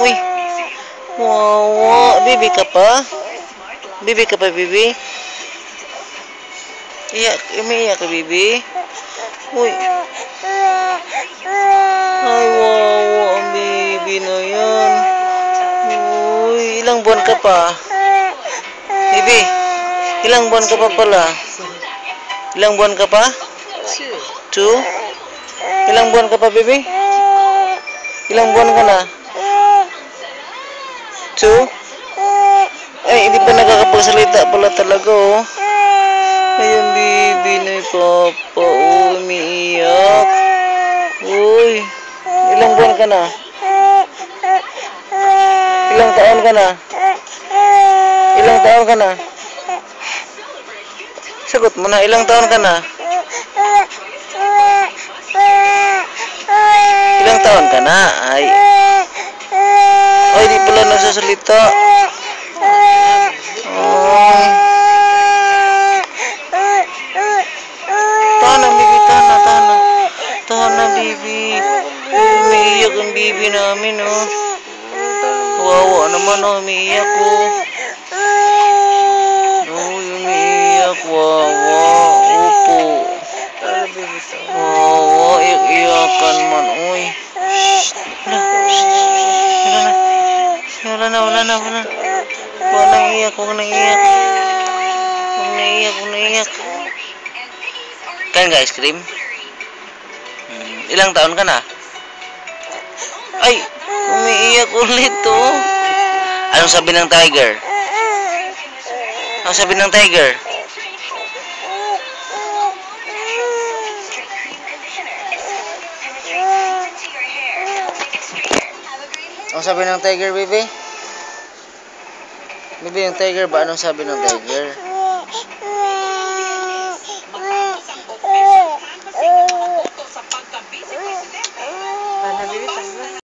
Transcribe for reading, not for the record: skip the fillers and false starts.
Uy. Wow. Bibi ka pa? Bibi ka pa, Bibi? Umiiyak ka, Bibi? Uy. Ay, wow. Ang Bibi na yan. Uy. Ilang buwan ka pa? Bibi. Ilang buwan ka pa pala? Ilang buwan ka pa? 2? Ilang buwan ka pa, Bibi? Ilang buwan ka na? 2? Ay, hindi pa nakakapagsalita pala talaga, oh. Ayan, Bibi na yung papa. Oh, umiiyak. Uy. Ilang buwan ka na? Ilang taon ka na? Ilang taon ka na? Sagot mo na, ilang taon ka na? Ilang taon ka na? Ay. Ay, di pala nagsasalita. Oh. Tahan na, Bibi. Tahan na, Bibi. Umiiyak ang Bibi namin, oh. Wawa naman, oh. Umiiyak, oh. Uy, umiiyak. Wawa. Upo. Wawa. Iyak-iyakan man, uy. Wala na. Huwag nang iyak. Kain ka ice cream? Ilang taon ka na? Ay, umiiyak ulit, oh. Anong sabi ng tiger? Anong sabi ng tiger? Anong sabi ng tiger, Bibi? Bibi, yung tiger ba? Anong sabi ng tiger?